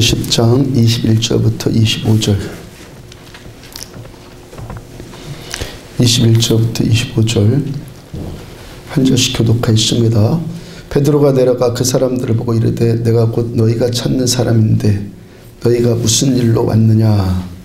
10장 21절부터 25절 21절부터 25절 한 절씩 교독하였습니다. 베드로가 내려가 그 사람들을 보고 이르되 내가 곧 너희가 찾는 사람인데 너희가 무슨 일로 왔느냐.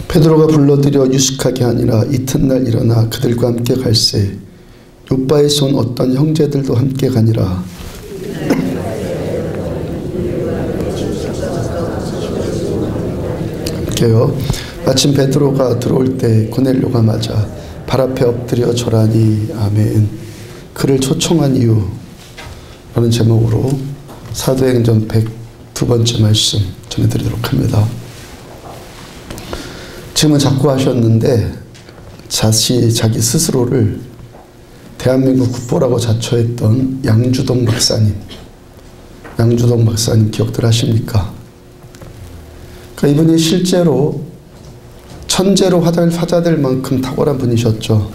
베드로가 불러들여 유숙하게 하니라. 이튿날 일어나 그들과 함께 갈새 요바에서 온 어떤 형제들도 함께 가니라. 함께요. 마침 베드로가 들어올 때 고넬료가 맞아 발 앞에 엎드려 절하니. 아멘. 그를 초청한 이유 라는 제목으로 사도행전 102번째 말씀 전해드리도록 합니다. 지금은 자꾸 하셨는데 자기 스스로를 대한민국 국보라고 자처했던 양주동 박사님 기억들 하십니까? 그러니까 이분이 실제로 천재로 화자될 만큼 탁월한 분이셨죠.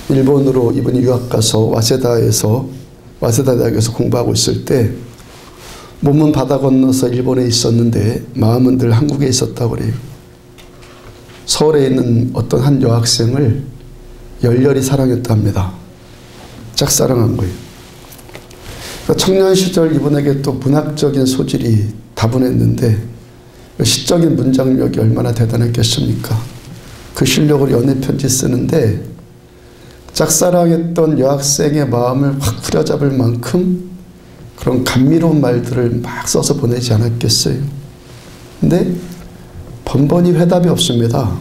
일본으로 이분이 유학 가서 와세다 대학에서 공부하고 있을 때 몸은 바다 건너서 일본에 있었는데 마음은 늘 한국에 있었다고 그래요. 서울에 있는 어떤 한 여학생을 열렬히 사랑했답니다. 짝사랑한 거예요. 청년 시절 이분에게 또 문학적인 소질이 다분했는데 시적인 문장력이 얼마나 대단했겠습니까? 그 실력으로 연애편지 쓰는데 짝사랑했던 여학생의 마음을 확 후려잡을 만큼 그런 감미로운 말들을 막 써서 보내지 않았겠어요? 근데 번번이 회답이 없습니다.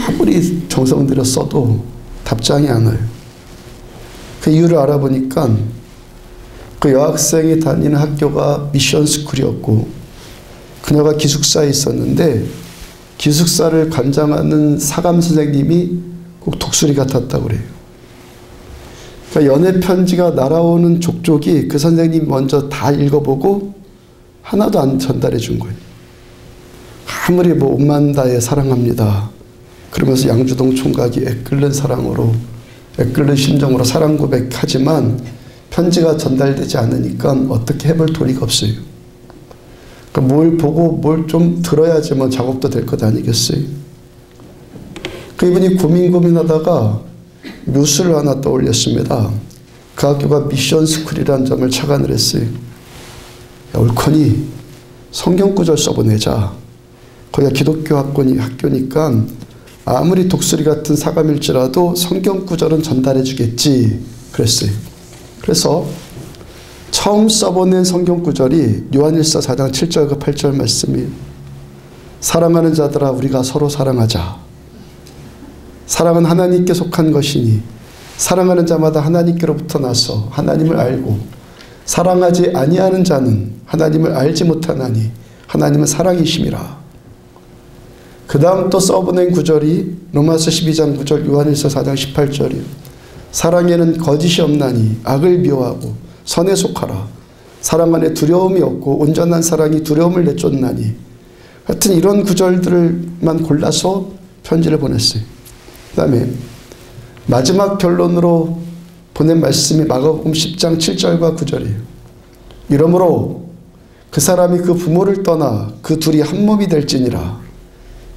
아무리 정성 들여 써도 답장이 안 와요. 그 이유를 알아보니까 그 여학생이 다니는 학교가 미션 스쿨이었고 그녀가 기숙사에 있었는데 기숙사를 관장하는 사감 선생님이 꼭 독수리 같았다고 그래요. 그러니까 연애 편지가 날아오는 족족이 그 선생님이 먼저 다 읽어보고 하나도 안 전달해 준 거예요. 아무리 옥만다에 사랑합니다 그러면서 양주동 총각이 애끓는 사랑으로 애끓는 심정으로 사랑 고백하지만 편지가 전달되지 않으니까 어떻게 해볼 도리가 없어요. 그러니까 뭘 보고 뭘 좀 들어야지 작업도 될 것 아니겠어요. 그 이분이 고민하다가 묘수를 하나 떠올렸습니다. 그 학교가 미션 스쿨이라는 점을 착안을 했어요. 옳거니 성경구절 써보내자. 거기가 기독교 학교니까 아무리 독수리 같은 사감일지라도 성경구절은 전달해 주겠지 그랬어요. 그래서 처음 써보낸 성경구절이 요한일서 4장 7절과 8절 말씀이에요. 사랑하는 자들아 우리가 서로 사랑하자. 사랑은 하나님께 속한 것이니 사랑하는 자마다 하나님께로부터 나서 하나님을 알고 사랑하지 아니하는 자는 하나님을 알지 못하나니 하나님은 사랑이심이라. 그 다음 또 써보낸 구절이 로마서 12장 9절 요한일서 4장 18절이에요. 사랑에는 거짓이 없나니 악을 미워하고 선에 속하라. 사랑 안에 두려움이 없고 온전한 사랑이 두려움을 내쫓나니. 하여튼 이런 구절들만 골라서 편지를 보냈어요. 그 다음에 마지막 결론으로 보낸 말씀이 마가복음 10장 7절과 9절이에요. 이러므로 그 사람이 그 부모를 떠나 그 둘이 한 몸이 될지니라.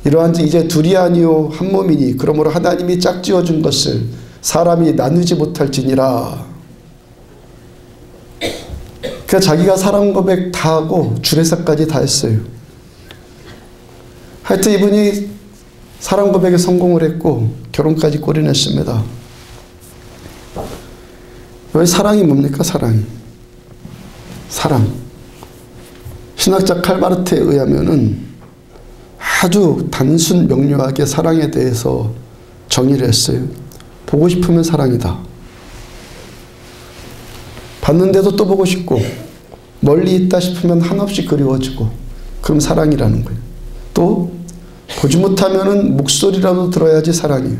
이러한지 이제 둘이 아니요 한 몸이니 그러므로 하나님이 짝지어준 것을 사람이 나누지 못할지니라. 그러니까 자기가 사랑 고백 다 하고 주례사까지 다 했어요. 하여튼 이분이 사랑 고백에 성공을 했고 결혼까지 꼬리냈습니다. 왜 사랑이 뭡니까? 사랑. 신학자 칼바르트에 의하면은 아주 단순 명료하게 사랑에 대해서 정의를 했어요. 보고 싶으면 사랑이다. 봤는데도 또 보고 싶고 멀리 있다 싶으면 한없이 그리워지고 그럼 사랑이라는 거예요. 또 보지 못하면은 목소리라도 들어야지 사랑이에요.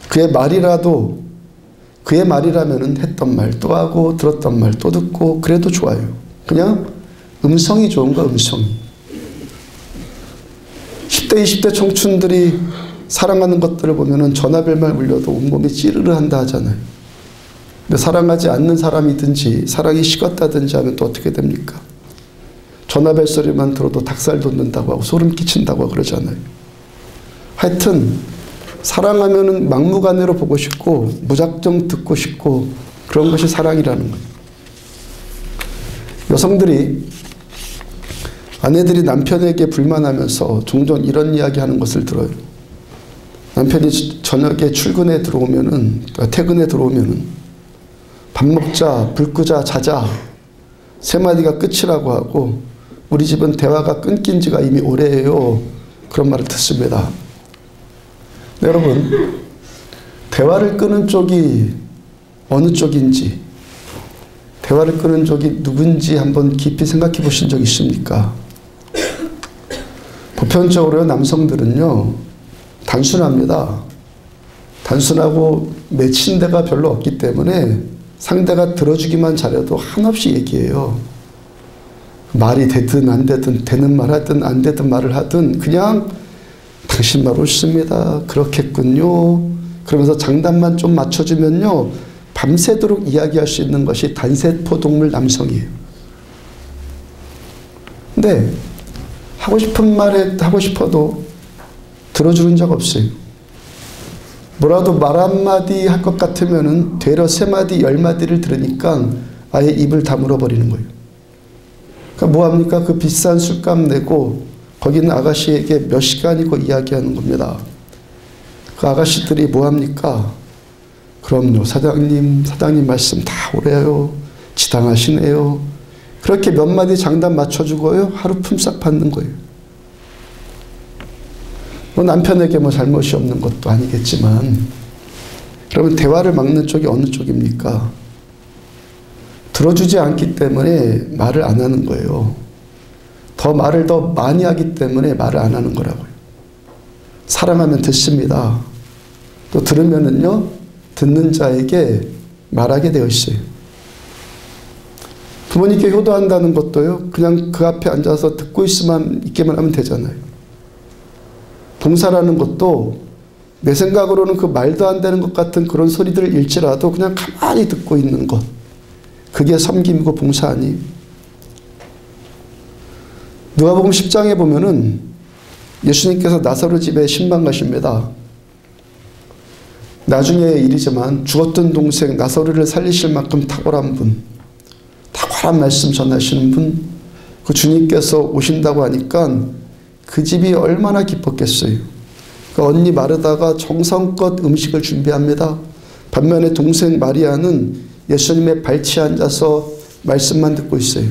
그의 말이라면은 했던 말 또 하고 들었던 말 또 듣고 그래도 좋아요. 그냥 음성이 좋은 거야, 음성이. 10대, 20대 청춘들이 사랑하는 것들을 보면은 전화벨만 울려도 온몸이 찌르르 한다 하잖아요. 근데 사랑하지 않는 사람이든지 사랑이 식었다든지 하면 또 어떻게 됩니까? 전화벨 소리만 들어도 닭살 돋는다고 하고 소름 끼친다고 하고 그러잖아요. 하여튼 사랑하면은 막무가내로 보고 싶고 무작정 듣고 싶고 그런 것이 사랑이라는 거예요. 여성들이 아내들이 남편에게 불만하면서 종종 이런 이야기하는 것을 들어요. 남편이 저녁에 퇴근에 들어오면은 밥 먹자, 불 끄자, 자자 세 마디가 끝이라고 하고 우리 집은 대화가 끊긴 지가 이미 오래예요. 그런 말을 듣습니다. 네, 여러분, 대화를 끄는 쪽이 어느 쪽인지, 대화를 끄는 쪽이 누군지 한번 깊이 생각해 보신 적 있습니까? 보편적으로 남성들은요, 단순합니다. 단순하고 맺힌 데가 별로 없기 때문에 상대가 들어주기만 잘해도 한없이 얘기해요. 말이 되든 안 되든, 되는 말 하든 안 되든 말을 하든 그냥 당신 말 옳습니다. 그렇겠군요. 그러면서 장단만 좀 맞춰주면요, 밤새도록 이야기할 수 있는 것이 단세포 동물 남성이에요. 근데 하고 싶은 말에 하고 싶어도 들어주는 적 없어요. 뭐라도 말 한마디 할 것 같으면은 되려 3마디 10마디를 들으니까 아예 입을 다물어 버리는 거예요. 그러니까 뭐합니까? 그 비싼 술값 내고 거기 있는 아가씨에게 몇 시간이고 이야기하는 겁니다. 그 아가씨들이 뭐합니까? 그럼요, 사장님 말씀 다 옳아요. 지당하시네요. 그렇게 몇 마디 장단 맞춰주고요, 하루 품삯 받는 거예요. 뭐 남편에게 뭐 잘못이 없는 것도 아니겠지만, 그러면 대화를 막는 쪽이 어느 쪽입니까? 들어주지 않기 때문에 말을 안 하는 거예요. 말을 더 많이 하기 때문에 말을 안 하는 거라고요. 사랑하면 듣습니다. 또 들으면은요, 듣는 자에게 말하게 되어 있어요. 부모님께 효도한다는 것도요, 그냥 그 앞에 앉아서 듣고 있기만 하면 되잖아요. 봉사라는 것도 내 생각으로는 그 말도 안 되는 것 같은 그런 소리들을 일지라도 그냥 가만히 듣고 있는 것. 그게 섬김이고 봉사 아니에요. 누가복음 10장에 보면은 예수님께서 나사로 집에 신방 가십니다. 나중에 일이지만 죽었던 동생 나사로를 살리실 만큼 탁월한 분, 탁월한 말씀 전하시는 분, 그 주님께서 오신다고 하니까 그 집이 얼마나 기뻤겠어요. 그 언니 마르다가 정성껏 음식을 준비합니다. 반면에 동생 마리아는 예수님의 발치에 앉아서 말씀만 듣고 있어요.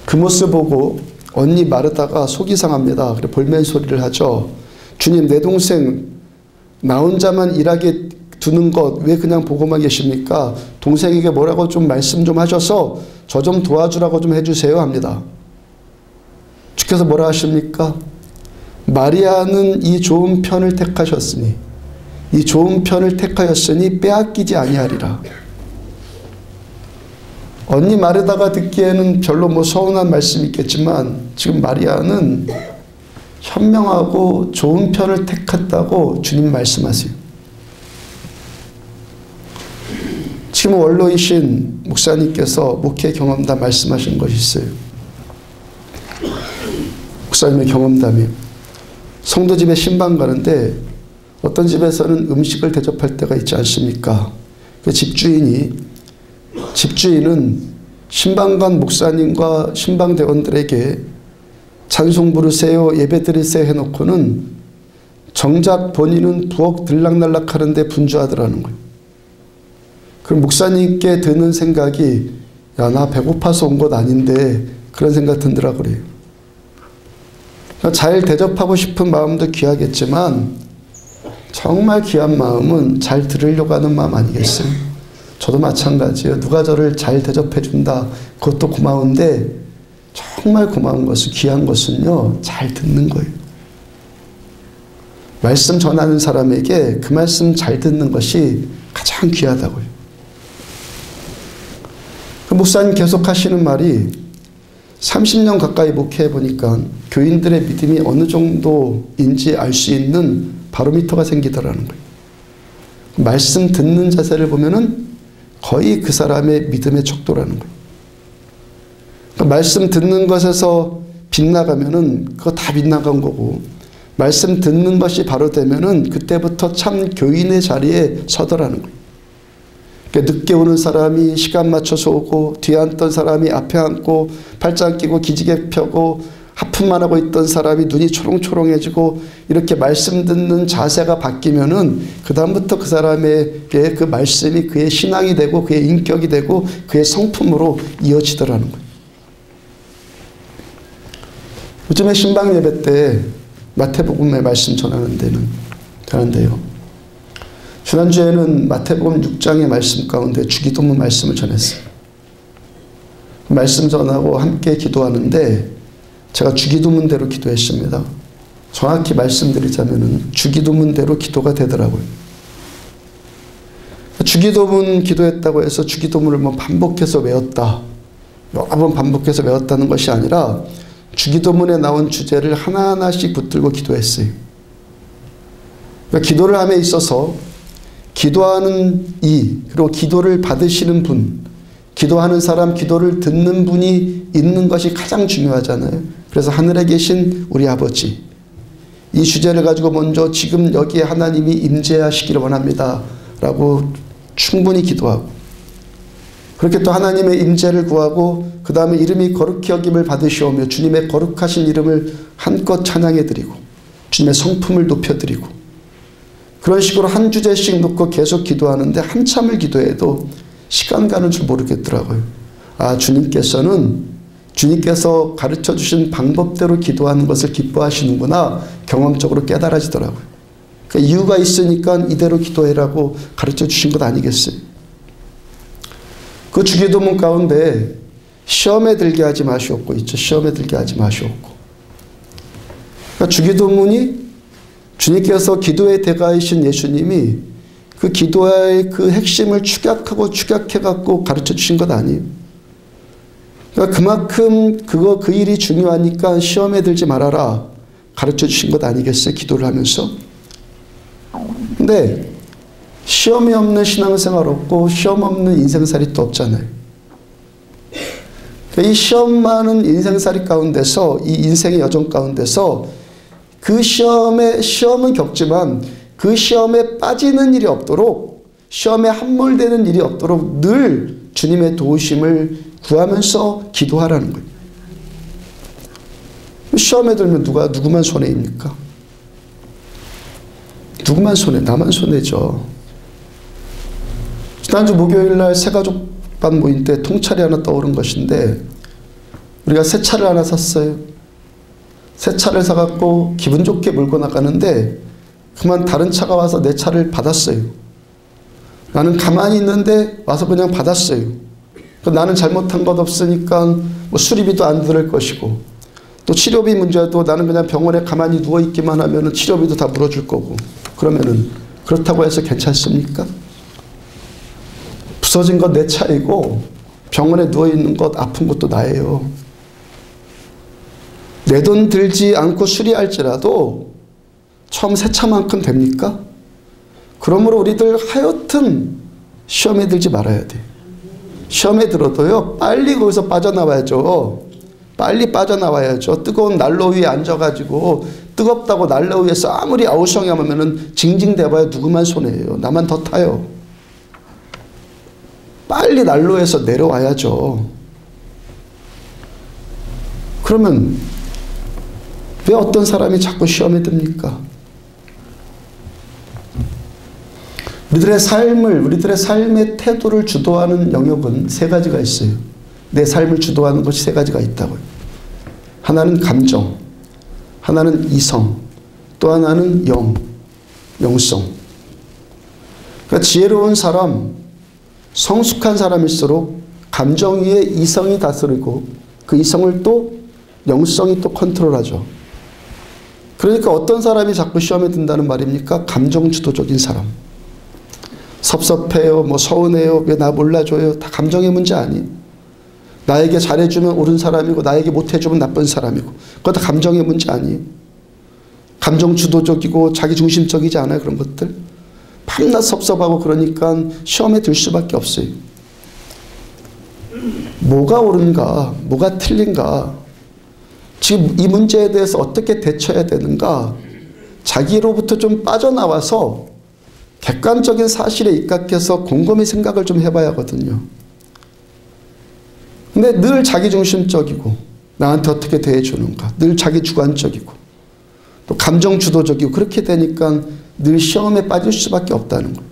그 모습 보고 언니 마르다가 속이 상합니다. 그래 볼멘 소리를 하죠. 주님, 내 동생 나 혼자만 일하게 두는 것 왜 그냥 보고만 계십니까? 동생에게 뭐라고 좀 말씀 좀 하셔서 저 좀 도와주라고 좀 해주세요 합니다. 주께서 뭐라 하십니까? 마리아는 이 좋은 편을 택하셨으니 이 좋은 편을 택하였으니 빼앗기지 아니하리라. 언니 마르다가 듣기에는 별로 뭐 서운한 말씀이 있겠지만 지금 마리아는 현명하고 좋은 편을 택했다고 주님 말씀하세요. 지금 원로이신 목사님께서 목회 경험담 말씀하신 것이 있어요. 목사님의 경험담이에요. 성도 집에 신방 가는데 어떤 집에서는 음식을 대접할 때가 있지 않습니까? 그 집주인은 신방간 목사님과 신방대원들에게 찬송 부르세요, 예배 드리세요 해놓고는 정작 본인은 부엌 들락날락 하는데 분주하더라는 거예요. 그럼 목사님께 드는 생각이 야, 나 배고파서 온 것 아닌데 그런 생각 든더라 그래요. 잘 대접하고 싶은 마음도 귀하겠지만 정말 귀한 마음은 잘 들으려고 하는 마음 아니겠어요? 저도 마찬가지예요. 누가 저를 잘 대접해 준다. 그것도 고마운데 정말 고마운 것은, 귀한 것은요, 잘 듣는 거예요. 말씀 전하는 사람에게 그 말씀 잘 듣는 것이 가장 귀하다고요. 그 목사님 계속 하시는 말이 30년 가까이 목회해 보니까 교인들의 믿음이 어느 정도인지 알 수 있는 바로미터가 생기더라는 거예요. 말씀 듣는 자세를 보면은 거의 그 사람의 믿음의 척도라는 거예요. 그러니까 말씀 듣는 것에서 빗나가면은 그거 다 빗나간 거고, 말씀 듣는 것이 바로 되면은 그때부터 참 교인의 자리에 서더라는 거예요. 그러니까 늦게 오는 사람이 시간 맞춰서 오고, 뒤에 앉던 사람이 앞에 앉고, 팔짱 끼고 기지개 펴고, 하품만 하고 있던 사람이 눈이 초롱초롱해지고, 이렇게 말씀 듣는 자세가 바뀌면은 그 다음부터 그 사람에게 그 말씀이 그의 신앙이 되고 그의 인격이 되고 그의 성품으로 이어지더라는 거예요. 요즘에 신방 예배 때 마태복음의 말씀 전하는데요. 지난주에는 마태복음 6장의 말씀 가운데 주기도문 말씀을 전했어요. 말씀 전하고 함께 기도하는데 제가 주기도문대로 기도했습니다. 정확히 말씀드리자면 주기도문대로 기도가 되더라고요. 주기도문 기도했다고 해서 주기도문을 뭐 반복해서 외웠다, 여러 번 반복해서 외웠다는 것이 아니라 주기도문에 나온 주제를 하나하나씩 붙들고 기도했어요. 그러니까 기도를 함에 있어서 기도하는 이, 그리고 기도를 받으시는 분, 기도하는 사람, 기도를 듣는 분이 있는 것이 가장 중요하잖아요. 그래서 하늘에 계신 우리 아버지, 이 주제를 가지고 먼저 지금 여기에 하나님이 임재하시기를 원합니다 라고 충분히 기도하고, 그렇게 또 하나님의 임재를 구하고 그 다음에 이름이 거룩히 여김을 받으시오며 주님의 거룩하신 이름을 한껏 찬양해드리고 주님의 성품을 높여드리고, 그런 식으로 한 주제씩 놓고 계속 기도하는데 한참을 기도해도 시간 가는 줄 모르겠더라고요. 아, 주님께서 가르쳐 주신 방법대로 기도하는 것을 기뻐하시는구나 경험적으로 깨달아지더라고요. 그러니까 이유가 있으니까 이대로 기도해라고 가르쳐 주신 것 아니겠어요? 그 주기도문 가운데 시험에 들게 하지 마시옵고 있죠. 시험에 들게 하지 마시옵고. 그러니까 주기도문이 주님께서 기도의 대가이신 예수님이 그 기도의 그 핵심을 축약해갖고 가르쳐 주신 것 아니에요. 그러니까 그만큼 그 일이 중요하니까 시험에 들지 말아라 가르쳐 주신 것 아니겠어요? 기도를 하면서. 근데 시험이 없는 신앙생활 없고 시험 없는 인생살이 또 없잖아요. 이 시험 많은 인생살이 가운데서, 이 인생의 여정 가운데서 그 시험은 겪지만 그 시험에 빠지는 일이 없도록, 시험에 함몰되는 일이 없도록 늘 주님의 도우심을 구하면서 기도하라는 거예요. 시험에 들면 누구만 손해입니까? 누구만 손해? 나만 손해죠. 지난주 목요일날 새가족반 모임 때 통찰이 하나 떠오른 것인데, 우리가 새 차를 하나 샀어요. 새 차를 사갖고 기분 좋게 몰고 나가는데 그만 다른 차가 와서 내 차를 받았어요. 나는 가만히 있는데 와서 그냥 받았어요. 나는 잘못한 것 없으니까 뭐 수리비도 안 들을 것이고, 또 치료비 문제도 나는 그냥 병원에 가만히 누워있기만 하면 치료비도 다 물어줄 거고, 그러면은 그렇다고 해서 괜찮습니까? 부서진 건 내 차이고 병원에 누워있는 것, 아픈 것도 나예요. 내 돈 들지 않고 수리할지라도 처음 새 차만큼 됩니까? 그러므로 우리들 하여튼 시험에 들지 말아야 돼. 시험에 들어도요, 빨리 거기서 빠져나와야죠. 빨리 빠져나와야죠. 뜨거운 난로 위에 앉아가지고 뜨겁다고 난로 위에서 아무리 아우성하면은 징징대봐야 누구만 손해예요. 나만 더 타요. 빨리 난로에서 내려와야죠. 그러면 왜 어떤 사람이 자꾸 시험에 듭니까? 우리들의 삶의 태도를 주도하는 영역은 세 가지가 있어요. 내 삶을 주도하는 것이 세 가지가 있다고요. 하나는 감정, 하나는 이성, 또 하나는 영성. 그러니까 지혜로운 사람, 성숙한 사람일수록 감정 위에 이성이 다스리고 그 이성을 또 영성이 또 컨트롤하죠. 그러니까 어떤 사람이 자꾸 시험에 든다는 말입니까? 감정 주도적인 사람. 섭섭해요, 뭐 서운해요, 왜 나 몰라줘요, 다 감정의 문제 아니에요. 나에게 잘해주면 옳은 사람이고 나에게 못해주면 나쁜 사람이고 그거 다 감정의 문제 아니에요. 감정 주도적이고 자기중심적이지 않아요. 그런 것들. 밤낮 섭섭하고 그러니까 시험에 들 수밖에 없어요. 뭐가 옳은가, 뭐가 틀린가, 지금 이 문제에 대해서 어떻게 대처해야 되는가, 자기로부터 좀 빠져나와서 객관적인 사실에 입각해서 곰곰이 생각을 좀 해봐야 하거든요. 근데 늘 자기중심적이고 나한테 어떻게 대해주는가, 늘 자기주관적이고 또 감정주도적이고 그렇게 되니까 늘 시험에 빠질 수밖에 없다는 거예요.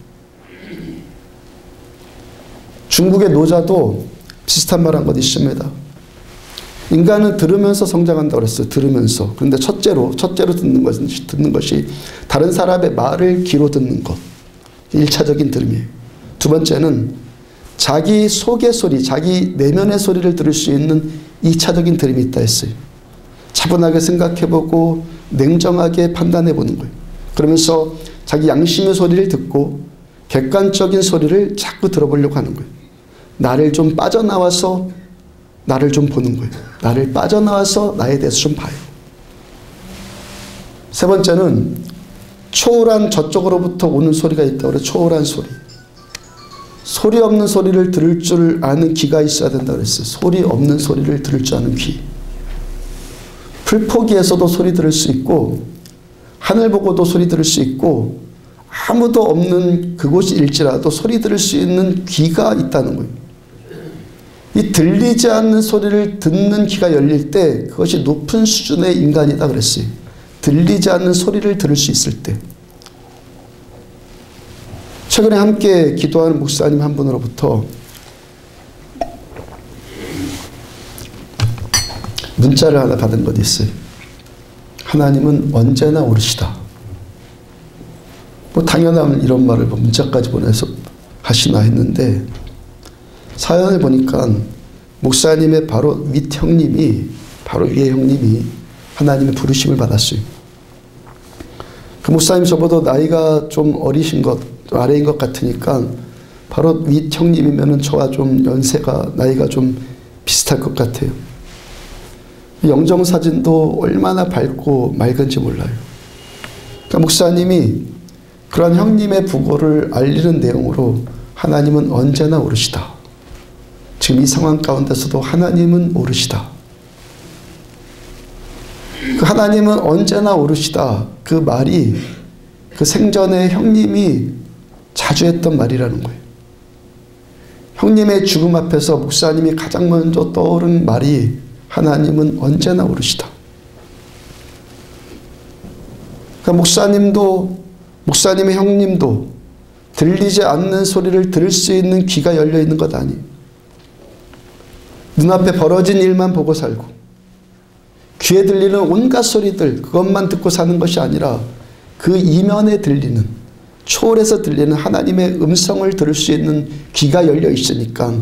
중국의 노자도 비슷한 말 한 것 있습니다. 인간은 들으면서 성장한다고 그랬어요. 들으면서. 그런데 첫째로 듣는 것이 다른 사람의 말을 귀로 듣는 것. 1차적인 들음이에요. 두 번째는 자기 속의 소리, 자기 내면의 소리를 들을 수 있는 2차적인 들음이 있다 했어요. 차분하게 생각해보고 냉정하게 판단해보는 거예요. 그러면서 자기 양심의 소리를 듣고 객관적인 소리를 자꾸 들어보려고 하는 거예요. 나를 좀 빠져나와서 나를 좀 보는 거예요. 나를 빠져나와서 나에 대해서 좀 봐요. 세 번째는 초월한 저쪽으로부터 오는 소리가 있다고 그래요. 초월한 소리. 소리 없는 소리를 들을 줄 아는 귀가 있어야 된다고 그랬어요. 소리 없는 소리를 들을 줄 아는 귀. 풀포기에서도 소리 들을 수 있고 하늘 보고도 소리 들을 수 있고 아무도 없는 그곳일지라도 소리 들을 수 있는 귀가 있다는 거예요. 이 들리지 않는 소리를 듣는 귀가 열릴 때 그것이 높은 수준의 인간이다 그랬어요. 들리지 않는 소리를 들을 수 있을 때. 최근에 함께 기도하는 목사님 한 분으로부터 문자를 하나 받은 것이 있어요. 하나님은 언제나 옳으시다. 뭐 당연한 이런 말을 문자까지 보내서 하시나 했는데 사연을 보니까 목사님의 바로 밑 형님이, 바로 위에 형님이 하나님의 부르심을 받았어요. 그 목사님 저보다 나이가 좀 어리신 것, 아래인 것 같으니까 바로 밑 형님이면은 저와 좀 연세가, 나이가 좀 비슷할 것 같아요. 영정사진도 얼마나 밝고 맑은지 몰라요. 그러니까 목사님이 그런 형님의 부고를 알리는 내용으로 하나님은 언제나 옳으시다. 지금 이 상황 가운데서도 하나님은 옳으시다. 그 하나님은 언제나 옳으시다. 그 말이 그 생전에 형님이 자주 했던 말이라는 거예요. 형님의 죽음 앞에서 목사님이 가장 먼저 떠오른 말이 하나님은 언제나 옳으시다. 그러니까 목사님의 형님도 들리지 않는 소리를 들을 수 있는 귀가 열려 있는 것 아니에요. 눈앞에 벌어진 일만 보고 살고 귀에 들리는 온갖 소리들 그것만 듣고 사는 것이 아니라 그 이면에 들리는, 초월해서 들리는 하나님의 음성을 들을 수 있는 귀가 열려 있으니까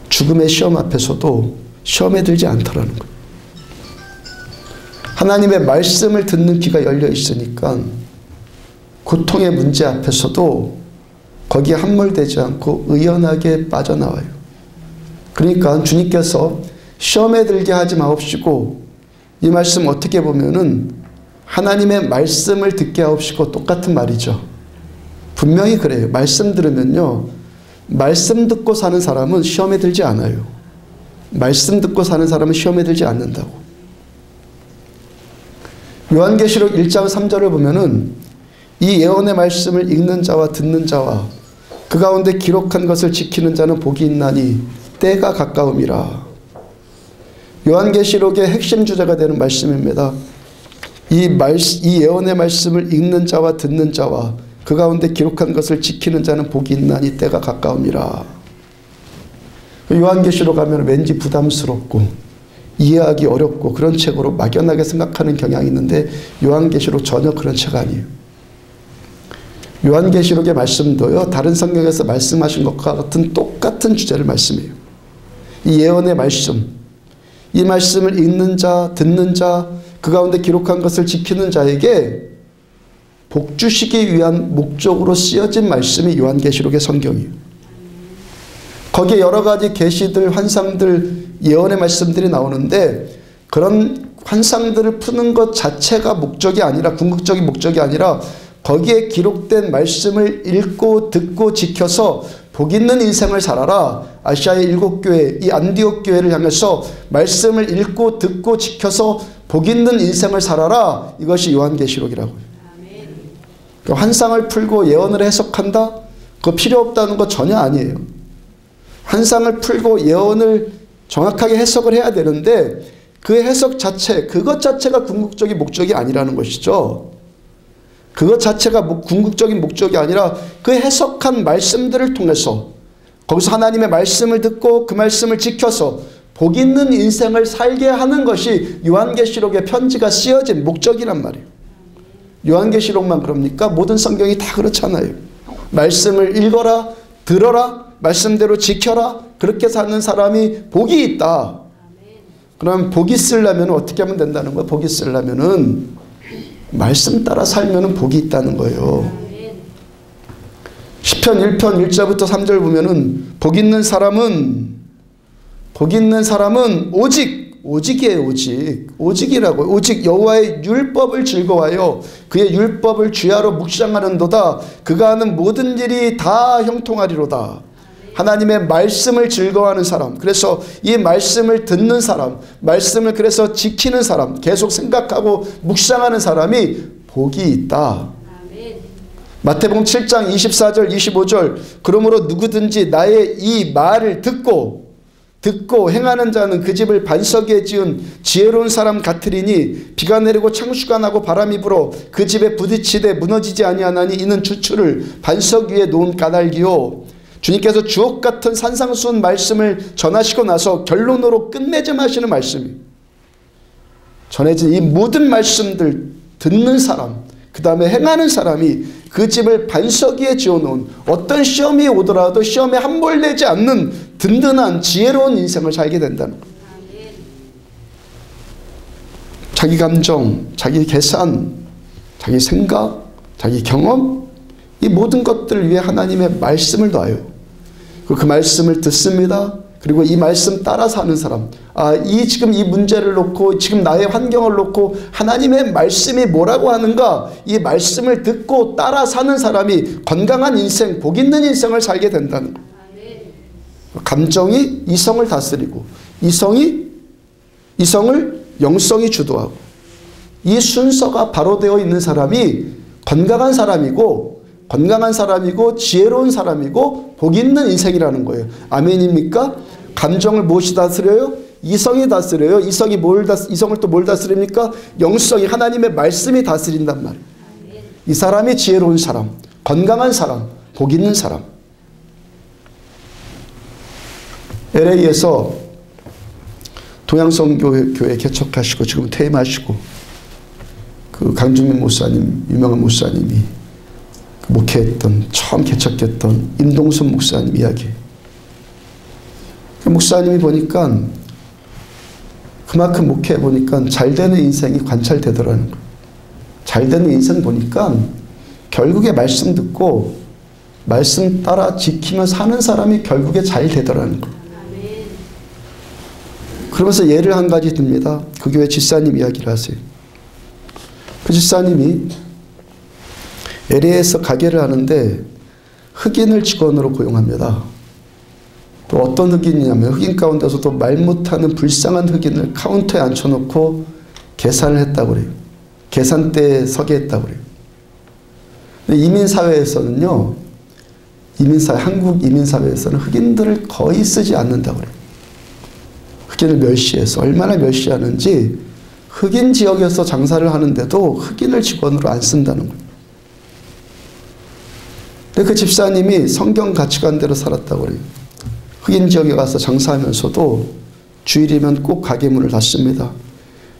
죽음의 시험 앞에서도 시험에 들지 않더라는 거예요. 하나님의 말씀을 듣는 귀가 열려 있으니까 고통의 문제 앞에서도 거기에 함몰되지 않고 의연하게 빠져나와요. 그러니까 주님께서 시험에 들게 하지 마옵시고, 이 말씀 어떻게 보면은 하나님의 말씀을 듣게 하옵시고 똑같은 말이죠. 분명히 그래요. 말씀 들으면요, 말씀 듣고 사는 사람은 시험에 들지 않아요. 말씀 듣고 사는 사람은 시험에 들지 않는다고. 요한계시록 1장 3절을 보면은 이 예언의 말씀을 읽는 자와 듣는 자와 그 가운데 기록한 것을 지키는 자는 복이 있나니 때가 가까움이라. 요한계시록의 핵심 주제가 되는 말씀입니다. 이 예언의 말씀을 읽는 자와 듣는 자와 그 가운데 기록한 것을 지키는 자는 복이 있나니 때가 가까움이라. 요한계시록 가면 왠지 부담스럽고 이해하기 어렵고 그런 책으로 막연하게 생각하는 경향이 있는데 요한계시록 전혀 그런 책 아니에요. 요한계시록의 말씀도요, 다른 성경에서 말씀하신 것과 같은 똑같은 주제를 말씀해요. 이 예언의 말씀, 이 말씀을 읽는 자, 듣는 자, 그 가운데 기록한 것을 지키는 자에게 복 주시기 위한 목적으로 쓰여진 말씀이 요한계시록의 성경이에요. 거기에 여러 가지 계시들, 환상들, 예언의 말씀들이 나오는데 그런 환상들을 푸는 것 자체가 목적이 아니라, 궁극적인 목적이 아니라 거기에 기록된 말씀을 읽고 듣고 지켜서 복 있는 인생을 살아라. 아시아의 7교회, 이 안디옥 교회를 향해서 말씀을 읽고 듣고 지켜서 복 있는 인생을 살아라. 이것이 요한계시록이라고요. 그러니까 환상을 풀고 예언을 해석한다? 그거 필요 없다는 거 전혀 아니에요. 환상을 풀고 예언을 정확하게 해석을 해야 되는데 그 해석 자체, 그것 자체가 궁극적인 목적이 아니라는 것이죠. 그것 자체가 궁극적인 목적이 아니라 그 해석한 말씀들을 통해서 거기서 하나님의 말씀을 듣고 그 말씀을 지켜서 복 있는 인생을 살게 하는 것이 요한계시록의 편지가 쓰여진 목적이란 말이에요. 요한계시록만 그럽니까? 모든 성경이 다 그렇잖아요. 말씀을 읽어라, 들어라, 말씀대로 지켜라. 그렇게 사는 사람이 복이 있다. 그럼 복이 쓰려면 어떻게 하면 된다는 거예요? 복이 쓰려면은 말씀 따라 살면은 복이 있다는 거예요. 시편 1편 1절부터 3절 보면은 복 있는 사람은 오직이에요. 오직이라고. 오직 여호와의 율법을 즐거워하여 그의 율법을 주야로 묵상하는도다. 그가 하는 모든 일이 다 형통하리로다. 하나님의 말씀을 즐거워하는 사람, 그래서 이 말씀을 듣는 사람, 말씀을 그래서 지키는 사람, 계속 생각하고 묵상하는 사람이 복이 있다. 마태복음 7장 24절 25절 그러므로 누구든지 나의 이 말을 듣고 행하는 자는 그 집을 반석에 지은 지혜로운 사람 같으리니 비가 내리고 창수가 나고 바람이 불어 그 집에 부딪히되 무너지지 아니하나니 이는 주추를 반석 위에 놓은 까닭이요. 주님께서 주옥 같은 산상수훈 말씀을 전하시고 나서 결론으로 끝내점 하시는 말씀이 전해진 이 모든 말씀들 듣는 사람, 그 다음에 행하는 사람이 그 집을 반석 위에 지어놓은 어떤 시험이 오더라도 시험에 함몰 내지 않는 든든한 지혜로운 인생을 살게 된다는 거예요. 자기 감정, 자기 계산, 자기 생각, 자기 경험, 이 모든 것들을 위해 하나님의 말씀을 놔요. 그 말씀을 듣습니다. 그리고 이 말씀 따라 사는 사람, 지금 이 문제를 놓고 지금 나의 환경을 놓고 하나님의 말씀이 뭐라고 하는가, 이 말씀을 듣고 따라 사는 사람이 건강한 인생, 복 있는 인생을 살게 된다는 거예요. 감정이 이성을 다스리고 이성을 영성이 주도하고 이 순서가 바로 되어 있는 사람이 건강한 사람이고 지혜로운 사람이고 복 있는 인생이라는 거예요. 아멘입니까? 감정을 무엇이 다스려요? 이성이 다스려요. 이성을 또 뭘 다스립니까? 영성이, 하나님의 말씀이 다스린단 말이에요. 이 사람이 지혜로운 사람, 건강한 사람, 복 있는 사람. LA에서 동양성교회 개척하시고 지금 퇴임하시고 그 강준민 목사님, 유명한 목사님이 목회했던, 처음 개척했던 임동순 목사님 이야기. 그 목사님이 보니까 그만큼 목회해 보니까 잘 되는 인생이 관찰되더라는 거예요. 잘 되는 인생 보니까 결국에 말씀 듣고 말씀 따라 지키며 사는 사람이 결국에 잘 되더라는 거예요. 그러면서 예를 한 가지 듭니다. 그 교회 집사님 이야기를 하세요. 그 집사님이 LA에서 가게를 하는데 흑인을 직원으로 고용합니다. 또 어떤 흑인이냐면 흑인 가운데서도 말 못하는 불쌍한 흑인을 카운터에 앉혀놓고 계산을 했다고 그래요. 계산대에 서게 했다고 그래요. 근데 이민사회에서는요, 한국 이민사회에서는 흑인들을 거의 쓰지 않는다고 그래요. 흑인을 멸시해서, 얼마나 멸시하는지 흑인 지역에서 장사를 하는데도 흑인을 직원으로 안 쓴다는 거예요. 근데 그 집사님이 성경 가치관대로 살았다고 그래요. 흑인 지역에 가서 장사하면서도 주일이면 꼭 가게 문을 닫습니다.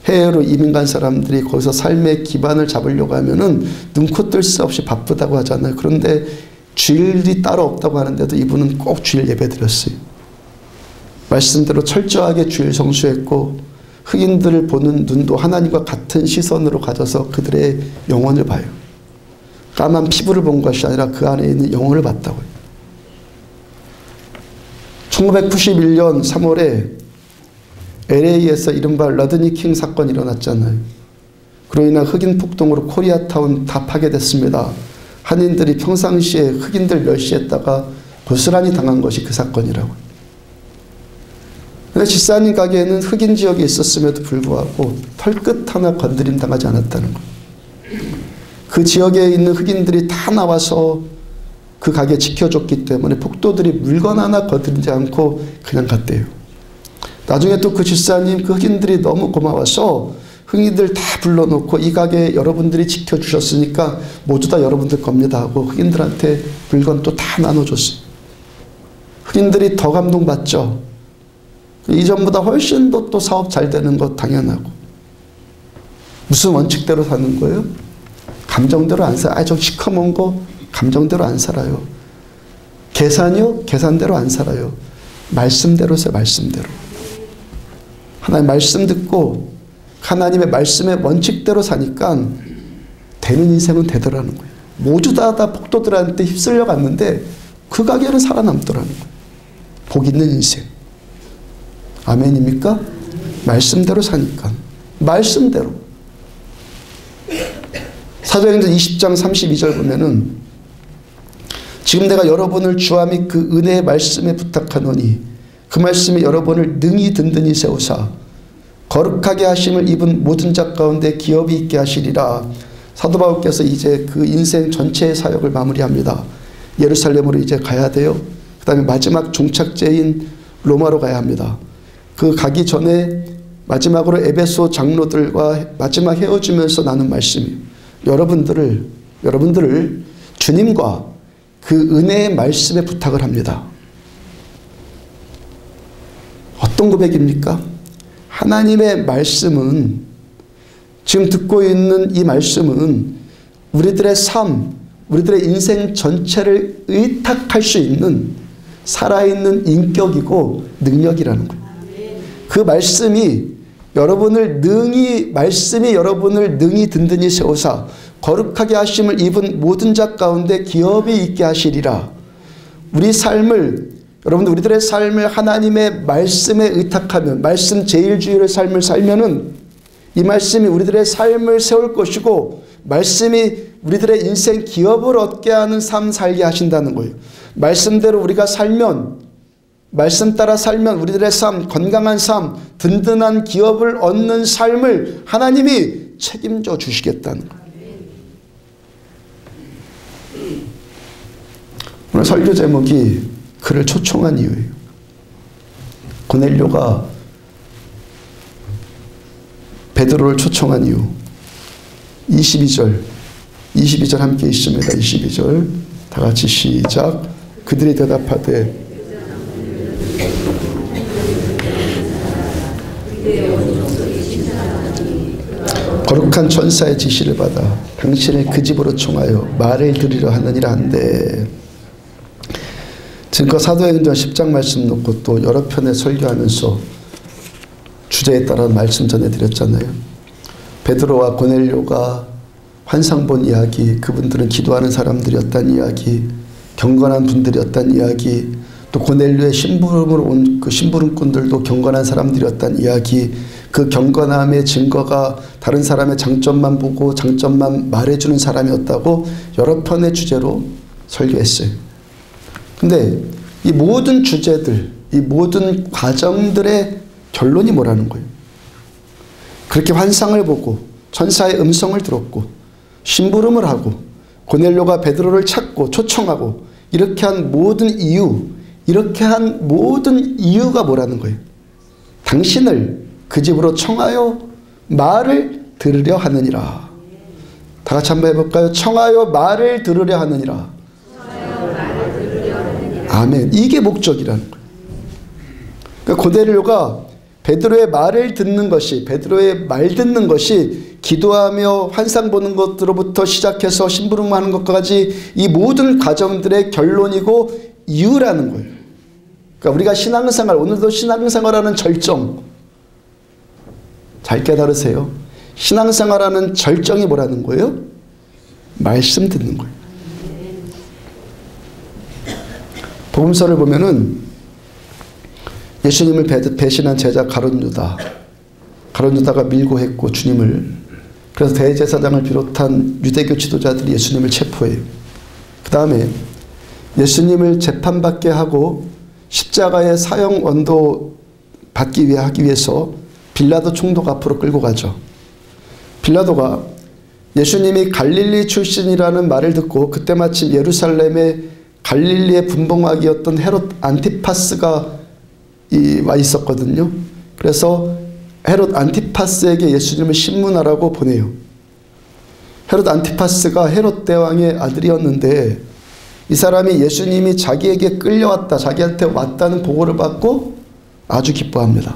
해외로 이민 간 사람들이 거기서 삶의 기반을 잡으려고 하면은 눈코 뜰 새 없이 바쁘다고 하잖아요. 그런데 주일이 따로 없다고 하는데도 이분은 꼭 주일 예배 드렸어요. 말씀대로 철저하게 주일 성수했고 흑인들을 보는 눈도 하나님과 같은 시선으로 가져서 그들의 영혼을 봐요. 까만 피부를 본 것이 아니라 그 안에 있는 영혼을 봤다고요. 1991년 3월에 LA에서 이른바 러드니 킹 사건이 일어났잖아요. 그로 인한 흑인 폭동으로 코리아타운 다 파괴됐습니다. 한인들이 평상시에 흑인들 멸시했다가 고스란히 당한 것이 그 사건이라고요. 근데 집사님 가게에는 흑인 지역에 있었음에도 불구하고 털끝 하나 건드림 당하지 않았다는 거예요. 그 지역에 있는 흑인들이 다 나와서 그 가게 지켜줬기 때문에 폭도들이 물건 하나 건드리지 않고 그냥 갔대요. 나중에 또 그 집사님 그 흑인들이 너무 고마워서 흑인들 다 불러놓고 이 가게 여러분들이 지켜주셨으니까 모두 다 여러분들 겁니다 하고 흑인들한테 물건 또 다 나눠줬어요. 흑인들이 더 감동받죠. 이전보다 훨씬 더 또 사업 잘 되는 거 당연하고. 무슨 원칙대로 사는 거예요? 감정대로 안 살아요. 저 시커먼 거 감정대로 안 살아요. 계산이요? 계산대로 안 살아요. 말씀대로 살아요. 말씀대로. 하나님 말씀 듣고 하나님의 말씀의 원칙대로 사니까 되는 인생은 되더라는 거예요. 모두 다 폭도들한테 휩쓸려 갔는데 그 가게는 살아남더라는 거예요. 복 있는 인생. 아멘입니까? 말씀대로 사니까. 말씀대로. 사도행전 20장 32절 보면은 지금 내가 여러분을 주와 및 그 은혜의 말씀에 부탁하노니 그 말씀이 여러분을 능히 든든히 세우사 거룩하게 하심을 입은 모든 자 가운데 기업이 있게 하시리라. 사도 바울께서 이제 그 인생 전체의 사역을 마무리합니다. 예루살렘으로 이제 가야 돼요. 그 다음에 마지막 종착지인 로마로 가야 합니다. 그 가기 전에 마지막으로 에베소 장로들과 마지막 헤어지면서 나눈 말씀이 여러분들을 주님과 그 은혜의 말씀에 부탁을 합니다. 어떤 고백입니까? 하나님의 말씀은, 지금 듣고 있는 이 말씀은 우리들의 삶, 우리들의 인생 전체를 의탁할 수 있는 살아있는 인격이고 능력이라는 거예요. 그 말씀이 여러분을 능히 든든히 세우사 거룩하게 하심을 입은 모든 자 가운데 기업이 있게 하시리라. 우리 삶을, 여러분들 우리들의 삶을 하나님의 말씀에 의탁하면, 말씀 제일주의의 삶을 살면은 이 말씀이 우리들의 삶을 세울 것이고 말씀이 우리들의 인생 기업을 얻게 하는 삶 살게 하신다는 거예요. 말씀대로 우리가 살면, 말씀 따라 살면 우리들의 삶, 건강한 삶, 든든한 기업을 얻는 삶을 하나님이 책임져 주시겠다는 거예요. 오늘 설교 제목이 그를 초청한 이유예요. 고넬료가 베드로를 초청한 이유. 22절 함께 있습니다. 22절 다 같이 시작. 그들이 대답하되 거룩한 천사의 지시를 받아 당신을 그 집으로 청하여 말을 들으려 하느니라 한데, 지금껏 사도행전 10장 말씀 놓고 또 여러 편에 설교하면서 주제에 따라 말씀 전해드렸잖아요. 베드로와 고넬료가 환상 본 이야기, 그분들은 기도하는 사람들이었다는 이야기, 경건한 분들이었다는 이야기, 또 고넬료의 심부름으로 온 그 심부름꾼들도 경건한 사람들이었다는 이야기, 그 경건함의 증거가 다른 사람의 장점만 보고 장점만 말해주는 사람이었다고 여러 편의 주제로 설교했어요. 근데 이 모든 주제들, 이 모든 과정들의 결론이 뭐라는 거예요? 그렇게 환상을 보고 천사의 음성을 들었고 심부름을 하고 고넬료가 베드로를 찾고 초청하고 이렇게 한 모든 이유가 뭐라는 거예요? 당신을 그 집으로 청하여 말을 들으려 하느니라. 다 같이 한번 해볼까요? 청하여 말을 들으려 하느니라. 아멘. 이게 목적이라는 거예요. 그러니까 고넬료가 베드로의 말을 듣는 것이, 베드로의 말 듣는 것이 기도하며 환상 보는 것으로부터 시작해서 심부름하는 것까지 이 모든 과정들의 결론이고 이유라는 거예요. 그러니까 우리가 신앙생활, 오늘도 신앙생활하는 절정 잘 깨달으세요. 신앙생활하는 절정이 뭐라는 거예요? 말씀 듣는 거예요. 복음서를 보면은 예수님을 배신한 제자 가룟 유다가 밀고 했고 주님을. 그래서 대제사장을 비롯한 유대교 지도자들이 예수님을 체포해요. 그 다음에 예수님을 재판받게 하고 십자가의 사형 원도 하기 위해서 빌라도 총독 앞으로 끌고 가죠. 빌라도가 예수님이 갈릴리 출신이라는 말을 듣고, 그때 마침 예루살렘에 갈릴리의 분봉왕이었던 헤롯 안티파스가 와 있었거든요. 그래서 헤롯 안티파스에게 예수님을 신문하라고 보내요. 헤롯 안티파스가 헤롯 대왕의 아들이었는데, 이 사람이 예수님이 자기에게 끌려왔다, 자기한테 왔다는 보고를 받고 아주 기뻐합니다.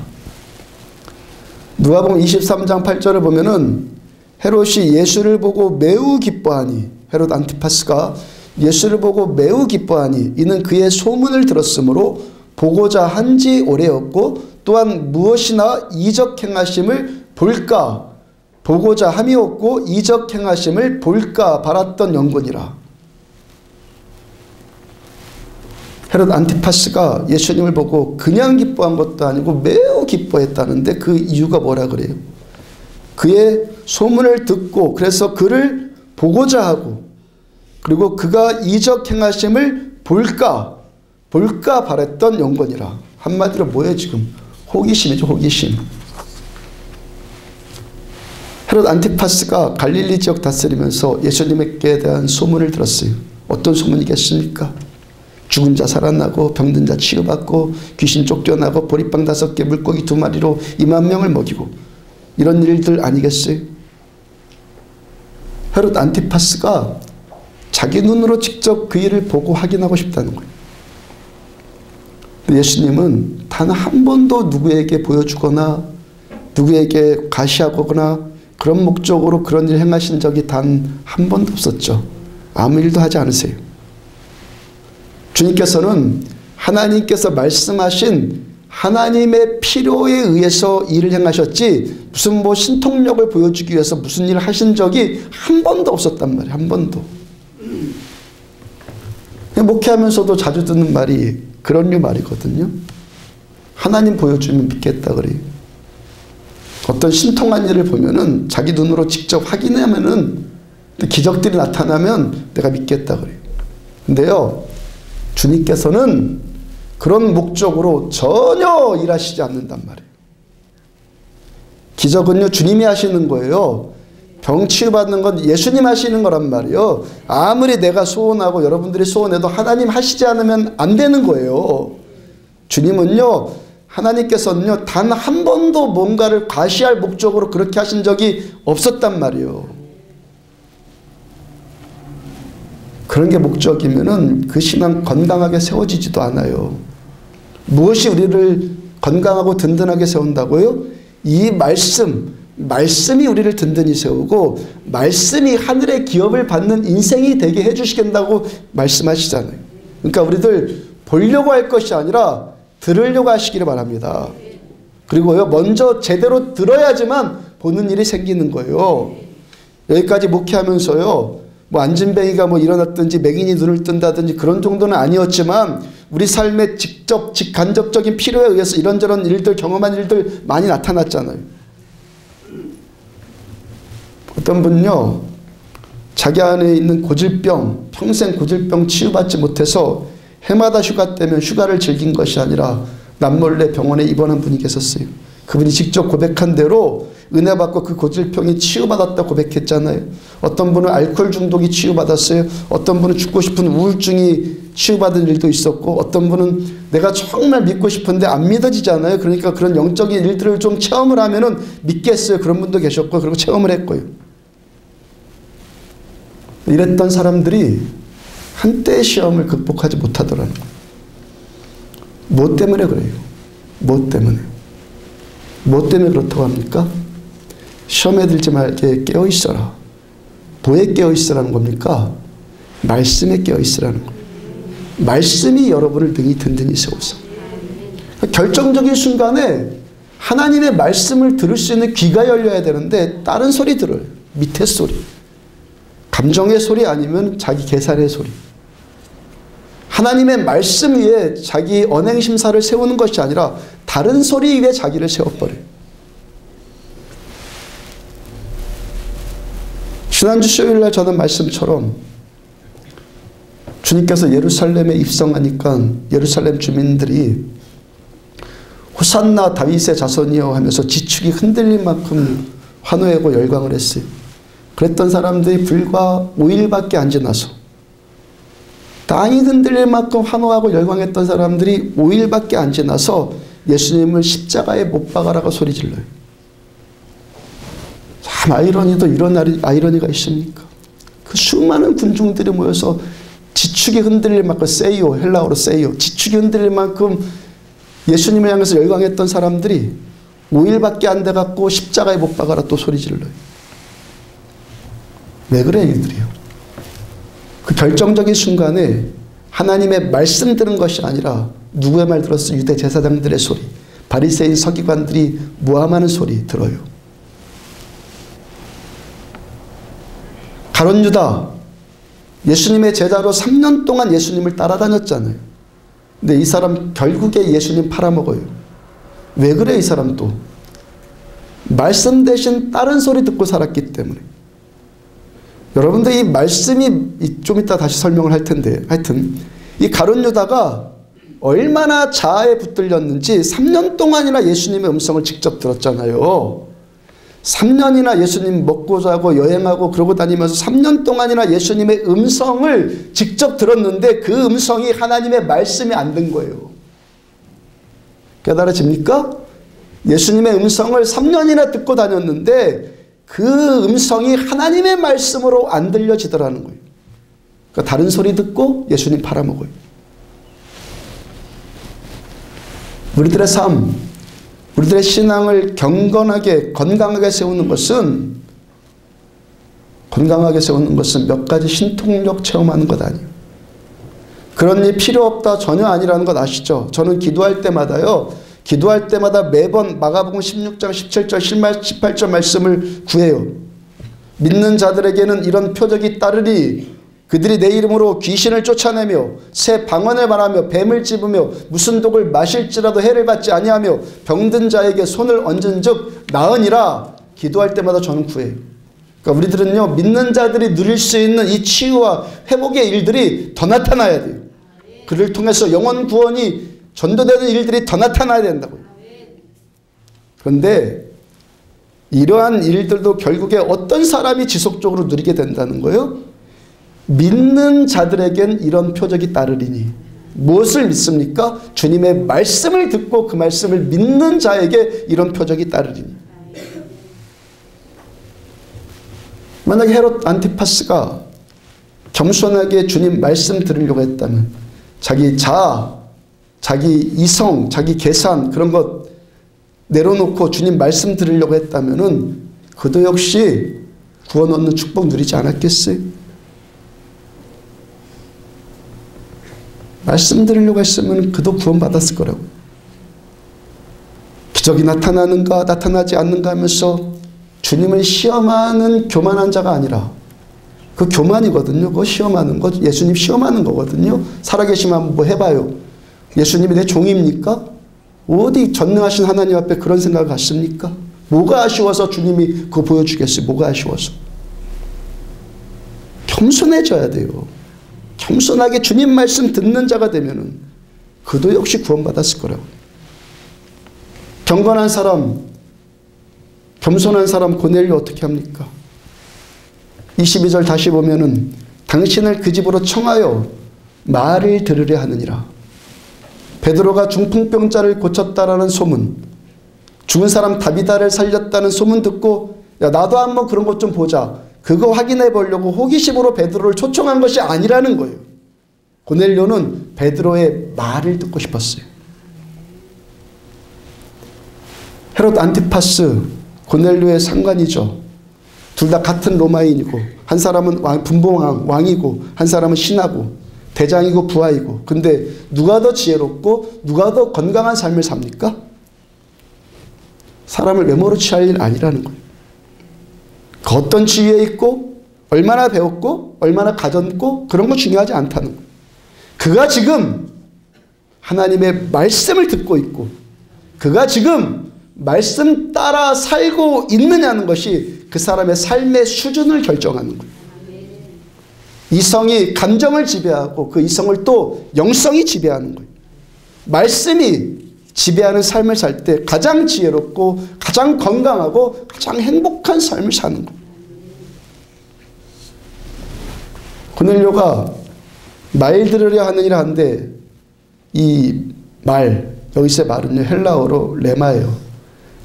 누가복음 23장 8절을 보면은 헤롯이 예수를 보고 매우 기뻐하니, 헤롯 안티파스가 예수를 보고 매우 기뻐하니 이는 그의 소문을 들었으므로 보고자 한지 오래였고 또한 무엇이나 이적 행하심을 볼까, 보고자 함이었고 이적 행하심을 볼까 바랐던 영혼이라. 헤롯 안티파스가 예수님을 보고 그냥 기뻐한 것도 아니고 매우 기뻐했다는데 그 이유가 뭐라 그래요? 그의 소문을 듣고 그래서 그를 보고자 하고, 그리고 그가 이적 행하심을 볼까 바랬던 영혼이라. 한마디로 뭐예요 지금? 호기심이죠, 호기심. 헤롯 안티파스가 갈릴리 지역 다스리면서 예수님께 대한 소문을 들었어요. 어떤 소문이겠습니까? 죽은 자 살아나고 병든 자 치유받고 귀신 쫓겨나고 보리빵 5개 물고기 2마리로 2만 명을 먹이고 이런 일들 아니겠어요? 헤롯 안티파스가 자기 눈으로 직접 그 일을 보고 확인하고 싶다는 거예요. 예수님은 단 한 번도 누구에게 보여주거나 누구에게 가시하거나 그런 목적으로 그런 일을 행하신 적이 단 한 번도 없었죠. 아무 일도 하지 않으세요. 주님께서는 하나님께서 말씀하신 하나님의 필요에 의해서 일을 행하셨지 무슨 신통력을 보여주기 위해서 무슨 일을 하신 적이 한 번도 없었단 말이에요. 한 번도. 목회하면서도 자주 듣는 말이 그런 류 말이거든요. 하나님 보여주면 믿겠다 그래요. 어떤 신통한 일을 보면은 자기 눈으로 직접 확인하면은 기적들이 나타나면 내가 믿겠다 그래요. 근데요, 주님께서는 그런 목적으로 전혀 일하시지 않는단 말이에요. 기적은요 주님이 하시는 거예요. 병 치유받는 건 예수님 하시는 거란 말이에요. 아무리 내가 소원하고 여러분들이 소원해도 하나님 하시지 않으면 안 되는 거예요. 주님은요, 하나님께서는요 단 한 번도 뭔가를 과시할 목적으로 그렇게 하신 적이 없었단 말이에요. 그런 게 목적이면은 그 신앙 건강하게 세워지지도 않아요. 무엇이 우리를 건강하고 든든하게 세운다고요? 이 말씀이 우리를 든든히 세우고 말씀이 하늘의 기업을 받는 인생이 되게 해주시겠다고 말씀하시잖아요. 그러니까 우리들 보려고 할 것이 아니라 들으려고 하시기를 바랍니다. 그리고요, 먼저 제대로 들어야지만 보는 일이 생기는 거예요. 여기까지 목회하면서요, 안진뱅이가 일어났든지 맹인이 눈을 뜬다든지 그런 정도는 아니었지만 우리 삶에 직접 간접적인 필요에 의해서 이런저런 일들, 경험한 일들 많이 나타났잖아요. 어떤 분요, 자기 안에 있는 고질병, 평생 고질병 치유받지 못해서 해마다 휴가 때면 휴가를 즐긴 것이 아니라 남몰래 병원에 입원한 분이 계셨어요. 그분이 직접 고백한 대로 은혜 받고 그 고질병이 치유받았다 고백했잖아요. 어떤 분은 알코올 중독이 치유받았어요. 어떤 분은 죽고 싶은 우울증이 치유받은 일도 있었고, 어떤 분은 내가 정말 믿고 싶은데 안 믿어지잖아요. 그러니까 그런 영적인 일들을 좀 체험을 하면은 믿겠어요. 그런 분도 계셨고, 그리고 체험을 했고요. 이랬던 사람들이 한때의 시험을 극복하지 못하더라는 거예요. 뭐 때문에 그래요? 뭐 때문에? 뭐 때문에 그렇다고 합니까? 시험에 들지 말게 깨어있어라. 뭐에 깨어있으라는 겁니까? 말씀에 깨어있으라는 거예요. 말씀이 여러분을 등이 든든히 세워서 결정적인 순간에 하나님의 말씀을 들을 수 있는 귀가 열려야 되는데 다른 소리 들어요. 밑에 소리. 감정의 소리 아니면 자기 계산의 소리. 하나님의 말씀 위에 자기 언행심사를 세우는 것이 아니라 다른 소리 위에 자기를 세워버려요. 지난주 수요일날 저는 말씀처럼 주님께서 예루살렘에 입성하니까 예루살렘 주민들이 호산나 다윗의 자손이여 하면서 지축이 흔들릴 만큼 환호하고 열광을 했어요. 그랬던 사람들이 불과 5일밖에 안 지나서 땅이 흔들릴 만큼 환호하고 열광했던 사람들이 5일밖에 안 지나서 예수님을 십자가에 못 박아라고 소리 질러요. 참 아이러니도 이런 아이러니가 있습니까? 그 수많은 군중들이 모여서 지축이 흔들릴 만큼 세이오, 헬라어로 세이오, 지축이 흔들릴 만큼 예수님을 향해서 열광했던 사람들이 5일밖에 안 돼갖고 십자가에 못 박아라 또 소리 질러요. 왜 그래 이들이요? 그 결정적인 순간에 하나님의 말씀 들은 것이 아니라 누구의 말 들었어? 유대 제사장들의 소리, 바리새인 서기관들이 모함하는 소리 들어요. 가룟 유다, 예수님의 제자로 3년 동안 예수님을 따라다녔잖아요. 근데 이 사람 결국에 예수님 팔아먹어요. 왜 그래 이 사람 또? 말씀 대신 다른 소리 듣고 살았기 때문에. 여러분들 이 말씀이 좀 이따 다시 설명을 할 텐데 하여튼 이 가룟 유다가 얼마나 자아에 붙들렸는지 3년 동안이나 예수님의 음성을 직접 들었잖아요. 3년이나 예수님 먹고 자고 여행하고 그러고 다니면서 3년 동안이나 예수님의 음성을 직접 들었는데 그 음성이 하나님의 말씀이 안 된 거예요. 깨달아집니까? 예수님의 음성을 3년이나 듣고 다녔는데 그 음성이 하나님의 말씀으로 안 들려지더라는 거예요. 그러니까 다른 소리 듣고 예수님 팔아먹어요. 우리들의 삶, 우리들의 신앙을 경건하게 건강하게 세우는 것은 몇 가지 신통력 체험하는 것 아니에요. 그런 일 필요 없다 전혀 아니라는 것 아시죠? 저는 기도할 때마다 매번 마가복음 16장 17절 18절 말씀을 구해요. 믿는 자들에게는 이런 표적이 따르리. 그들이 내 이름으로 귀신을 쫓아내며 새 방언을 말하며 뱀을 찝으며 무슨 독을 마실지라도 해를 받지 아니하며 병든 자에게 손을 얹은 즉 나으니라. 기도할 때마다 저는 구해요. 그러니까 우리들은요, 믿는 자들이 누릴 수 있는 이 치유와 회복의 일들이 더 나타나야 돼요. 그를 통해서 영혼 구원이 전도되는 일들이 더 나타나야 된다고요. 그런데 이러한 일들도 결국에 어떤 사람이 지속적으로 누리게 된다는 거예요? 믿는 자들에겐 이런 표적이 따르리니. 무엇을 믿습니까? 주님의 말씀을 듣고 그 말씀을 믿는 자에게 이런 표적이 따르리니. 만약에 헤롯 안티파스가 겸손하게 주님 말씀 들으려고 했다면 자기 자아, 자기 이성, 자기 계산 그런 것 내려놓고 주님 말씀 들으려고 했다면은 그도 역시 구원 얻는 축복 누리지 않았겠어요? 말씀 들으려고 했으면 그도 구원받았을 거라고. 기적이 나타나는가 나타나지 않는가 하면서 주님을 시험하는 교만한 자가 아니라 그 교만이거든요. 그거 시험하는 거 예수님 시험하는 거거든요. 살아계시면 뭐 해봐요. 예수님이 내 종입니까? 어디 전능하신 하나님 앞에 그런 생각을 갖습니까? 뭐가 아쉬워서 주님이 그거 보여주겠어요? 뭐가 아쉬워서? 겸손해져야 돼요. 겸손하게 주님 말씀 듣는 자가 되면은 그도 역시 구원받았을 거라고. 경건한 사람, 겸손한 사람 고넬료 어떻게 합니까? 22절 다시 보면은 당신을 그 집으로 청하여 말을 들으려 하느니라. 베드로가 중풍병자를 고쳤다라는 소문, 죽은 사람 다비다를 살렸다는 소문 듣고 야 나도 한번 그런 것 좀 보자. 그거 확인해 보려고 호기심으로 베드로를 초청한 것이 아니라는 거예요. 고넬료는 베드로의 말을 듣고 싶었어요. 헤롯 안티파스, 고넬료의 상관이죠. 둘 다 같은 로마인이고 한 사람은 분봉왕, 왕이고 한 사람은 신하고 대장이고 부하이고. 근데 누가 더 지혜롭고 누가 더 건강한 삶을 삽니까? 사람을 외모로 취할 일 아니라는 거예요. 그 어떤 지위에 있고 얼마나 배웠고 얼마나 가졌고 그런 거 중요하지 않다는 거예요. 그가 지금 하나님의 말씀을 듣고 있고 그가 지금 말씀 따라 살고 있느냐는 것이 그 사람의 삶의 수준을 결정하는 거예요. 이성이 감정을 지배하고 그 이성을 또 영성이 지배하는 거예요. 말씀이 지배하는 삶을 살 때 가장 지혜롭고 가장 건강하고 가장 행복한 삶을 사는 거예요. 고넬료가 말 들으려 하느니라 하는데 이 말, 여기서의 말은요 헬라어로 레마예요.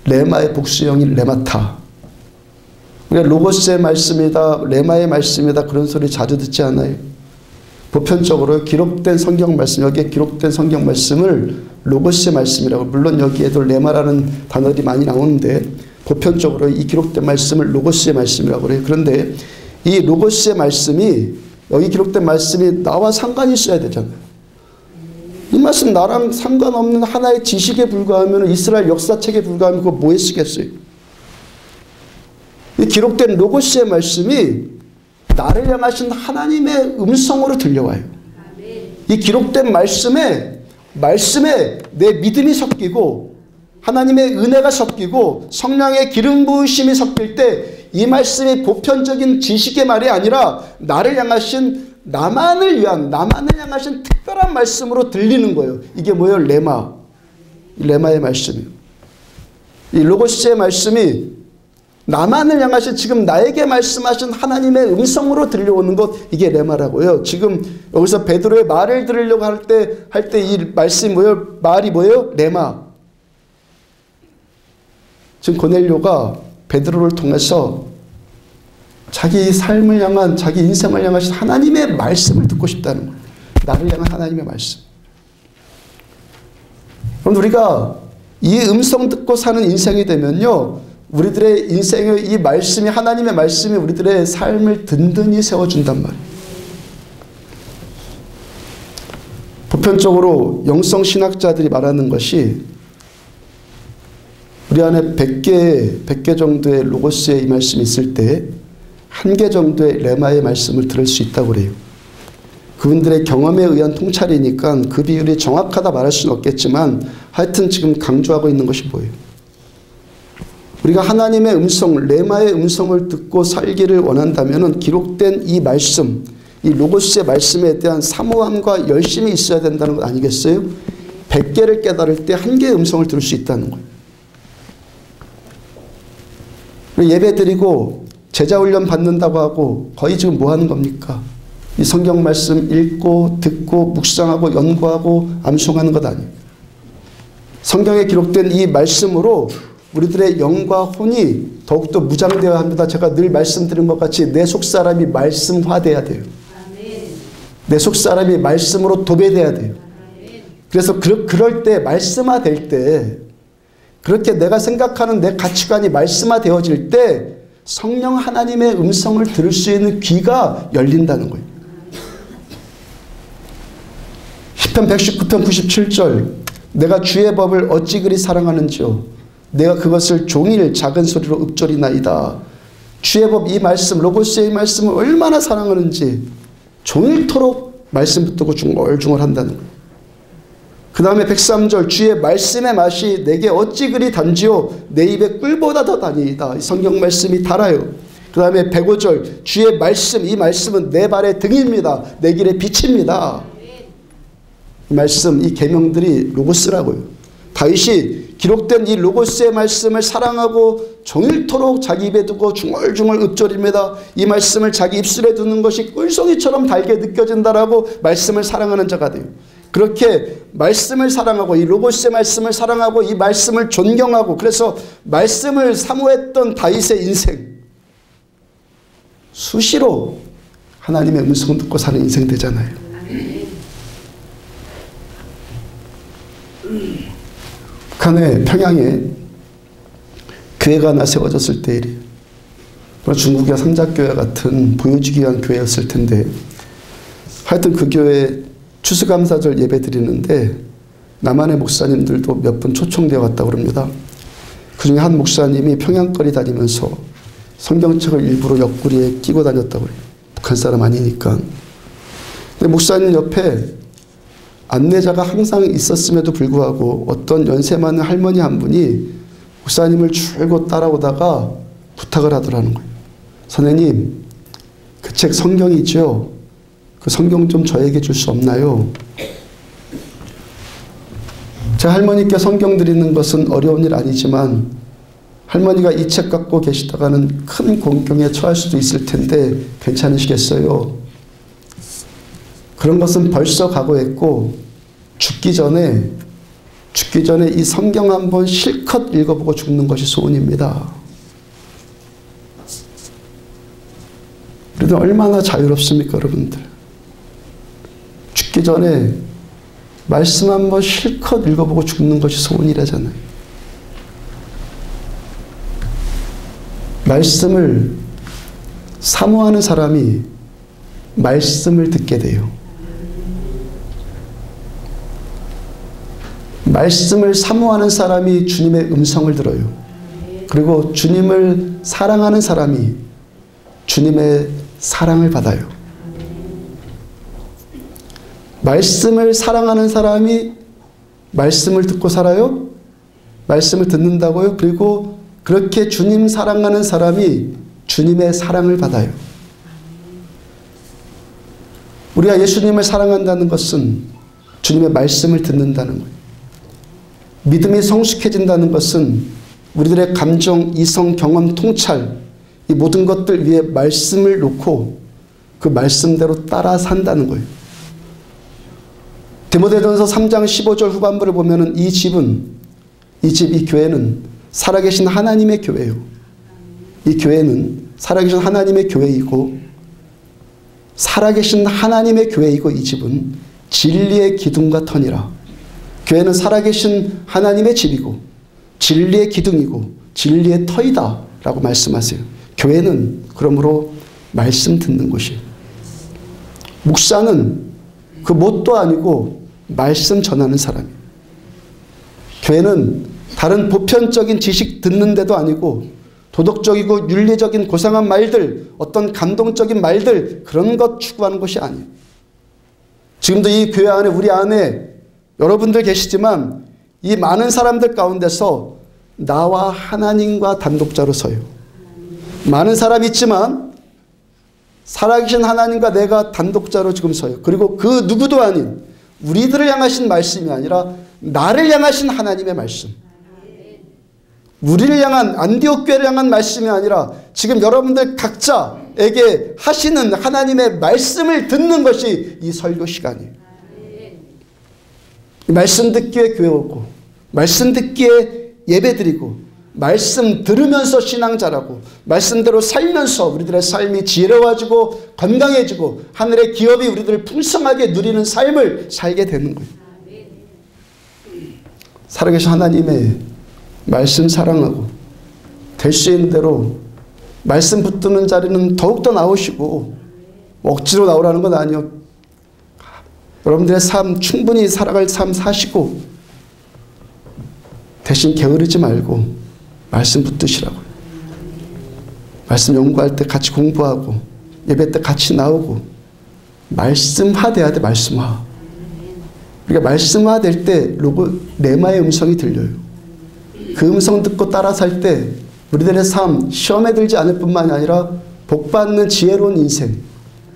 레마의 복수형이 레마타. 우리가 로고스의 말씀이다, 레마의 말씀이다 그런 소리 자주 듣지 않아요? 보편적으로 기록된 성경 말씀, 여기에 기록된 성경 말씀을 로고스의 말씀이라고, 물론 여기에도 레마라는 단어들이 많이 나오는데 보편적으로 이 기록된 말씀을 로고스의 말씀이라고 그래요. 그런데 이 로고스의 말씀이, 여기 기록된 말씀이 나와 상관이 있어야 되잖아요. 이 말씀 나랑 상관없는 하나의 지식에 불과하면, 이스라엘 역사책에 불과하면 그거 뭐에 쓰겠어요? 이 기록된 로고스의 말씀이 나를 향하신 하나님의 음성으로 들려와요. 이 기록된 말씀에 내 믿음이 섞이고 하나님의 은혜가 섞이고 성령의 기름 부으심이 섞일 때 이 말씀이 보편적인 지식의 말이 아니라 나를 향하신, 나만을 향하신 특별한 말씀으로 들리는 거예요. 이게 뭐예요? 레마의 말씀이에요. 이 로고스의 말씀이 나만을 향하신, 지금 나에게 말씀하신 하나님의 음성으로 들려오는 것, 이게 레마라고요. 지금 여기서 베드로의 말을 들으려고 할 때 이 말씀이 뭐예요? 말이 뭐예요? 레마. 지금 고넬료가 베드로를 통해서 자기 삶을 향한, 자기 인생을 향하신 하나님의 말씀을 듣고 싶다는 거예요. 나를 향한 하나님의 말씀. 그럼 우리가 이 음성 듣고 사는 인생이 되면요, 우리들의 인생의 이 말씀이, 하나님의 말씀이 우리들의 삶을 든든히 세워준단 말이에요. 보편적으로 영성신학자들이 말하는 것이 우리 안에 100개 정도의 로고스의 이 말씀이 있을 때 1개 정도의 레마의 말씀을 들을 수 있다고 그래요. 그분들의 경험에 의한 통찰이니까 그 비율이 정확하다 말할 수는 없겠지만 하여튼 지금 강조하고 있는 것이 뭐예요? 우리가 하나님의 음성, 레마의 음성을 듣고 살기를 원한다면 기록된 이 말씀, 이 로고스의 말씀에 대한 사모함과 열심이 있어야 된다는 것 아니겠어요? 100개를 깨달을 때 1개의 음성을 들을 수 있다는 거예요. 예배 드리고 제자훈련 받는다고 하고 거의 지금 뭐 하는 겁니까? 이 성경 말씀 읽고 듣고 묵상하고 연구하고 암송하는 것 아니에요. 성경에 기록된 이 말씀으로 우리들의 영과 혼이 더욱더 무장되어야 합니다. 제가 늘 말씀드린 것 같이 내 속사람이 말씀화돼야 돼요. 내 속사람이 말씀으로 도배돼야 돼요. 그래서 그럴 때, 말씀화될 때, 그렇게 내가 생각하는 내 가치관이 말씀화되어질 때 성령 하나님의 음성을 들을 수 있는 귀가 열린다는 거예요. 시편 119편 97절, 내가 주의 법을 어찌 그리 사랑하는지요. 내가 그것을 종일 작은 소리로 읊조리나이다. 주의 법, 이 말씀, 로고스의 이 말씀을 얼마나 사랑하는지 종일토록 말씀 붙들고 중얼중얼 한다는 거예요. 그 다음에 103절, 주의 말씀의 맛이 내게 어찌 그리 단지요. 내 입에 꿀보다 더 다니이다. 성경 말씀이 달아요. 그 다음에 105절, 주의 말씀, 이 말씀은 내 발의 등입니다. 내 길의 빛입니다. 이 말씀, 이 계명들이 로고스라고요. 다윗이 기록된 이 로고스의 말씀을 사랑하고 종일토록 자기 입에 두고 중얼중얼 읊조립니다. 이 말씀을 자기 입술에 두는 것이 꿀송이처럼 달게 느껴진다라고 말씀을 사랑하는 자가 돼요. 그렇게 말씀을 사랑하고 이 로고스의 말씀을 사랑하고 이 말씀을 존경하고, 그래서 말씀을 사모했던 다윗의 인생, 수시로 하나님의 음성 듣고 사는 인생 되잖아요. 북한의 평양에 교회가 하나 세워졌을 때 일이에요. 중국의 삼작교회 같은 보여주기 위한 교회였을 텐데, 하여튼 그 교회 추수감사절 예배 드리는데 남한의 목사님들도 몇 분 초청되어 갔다고 그럽니다. 그 중에 한 목사님이 평양거리 다니면서 성경책을 일부러 옆구리에 끼고 다녔다고 그래요. 북한 사람 아니니까. 근데 목사님 옆에 안내자가 항상 있었음에도 불구하고 어떤 연세 많은 할머니 한 분이 목사님을 줄곧 따라오다가 부탁을 하더라는 거예요. 선생님, 그 책 성경이죠? 그 성경 좀 저에게 줄 수 없나요? 제 할머니께 성경 드리는 것은 어려운 일 아니지만 할머니가 이 책 갖고 계시다가는 큰 공경에 처할 수도 있을 텐데 괜찮으시겠어요? 그런 것은 벌써 각오했고 죽기 전에 이 성경 한번 실컷 읽어보고 죽는 것이 소원입니다. 우리는 얼마나 자유롭습니까, 여러분들? 죽기 전에 말씀 한번 실컷 읽어보고 죽는 것이 소원이라잖아요. 말씀을 사모하는 사람이 말씀을 듣게 돼요. 말씀을 사모하는 사람이 주님의 음성을 들어요. 그리고 주님을 사랑하는 사람이 주님의 사랑을 받아요. 말씀을 사랑하는 사람이 말씀을 듣고 살아요? 말씀을 듣는다고요? 그리고 그렇게 주님 사랑하는 사람이 주님의 사랑을 받아요. 우리가 예수님을 사랑한다는 것은 주님의 말씀을 듣는다는 거예요. 믿음이 성숙해진다는 것은 우리들의 감정, 이성, 경험, 통찰 이 모든 것들 위에 말씀을 놓고 그 말씀대로 따라 산다는 거예요. 디모데전서 3장 15절 후반부를 보면은 이 교회는 살아계신 하나님의 교회예요. 이 교회는 살아계신 하나님의 교회이고 살아계신 하나님의 교회이고 이 집은 진리의 기둥과 터니라. 교회는 살아계신 하나님의 집이고 진리의 기둥이고 진리의 터이다 라고 말씀하세요. 교회는 그러므로 말씀 듣는 곳이에요. 목사는 그 뭣도 아니고 말씀 전하는 사람이에요. 교회는 다른 보편적인 지식 듣는 데도 아니고 도덕적이고 윤리적인 고상한 말들, 어떤 감동적인 말들 그런 것 추구하는 것이 아니에요. 지금도 이 교회 안에 우리 안에 여러분들 계시지만 이 많은 사람들 가운데서 나와 하나님과 단독자로 서요. 많은 사람이 있지만 살아계신 하나님과 내가 단독자로 지금 서요. 그리고 그 누구도 아닌 우리들을 향하신 말씀이 아니라 나를 향하신 하나님의 말씀. 우리를 향한 안디옥 교회를 향한 말씀이 아니라 지금 여러분들 각자에게 하시는 하나님의 말씀을 듣는 것이 이 설교 시간이에요. 말씀 듣기에 교회 오고 말씀 듣기에 예배 드리고 말씀 들으면서 신앙 자라고 말씀대로 살면서 우리들의 삶이 지혜로워지고 건강해지고 하늘의 기업이 우리들을 풍성하게 누리는 삶을 살게 되는 거예요. 살아계신 하나님의 말씀 사랑하고 될 수 있는 대로 말씀 붙드는 자리는 더욱더 나오시고 억지로 나오라는 건 아니요. 여러분들의 삶 충분히 살아갈 삶 사시고 대신 게으르지 말고 말씀 붙드시라고요. 말씀 연구할 때 같이 공부하고 예배 때 같이 나오고 말씀화돼야 돼. 말씀화. 우리가 말씀화 될 때 레마의 음성이 들려요. 그 음성 듣고 따라 살 때 우리들의 삶 시험에 들지 않을 뿐만 아니라 복받는 지혜로운 인생,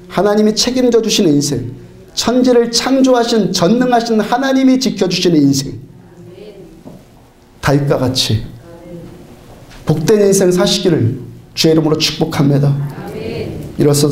하나님이 책임져 주시는 인생, 천지를 창조하신 전능하신 하나님이 지켜주시는 인생, 다윗과 같이 복된 인생 사시기를 주의 이름으로 축복합니다. 일어서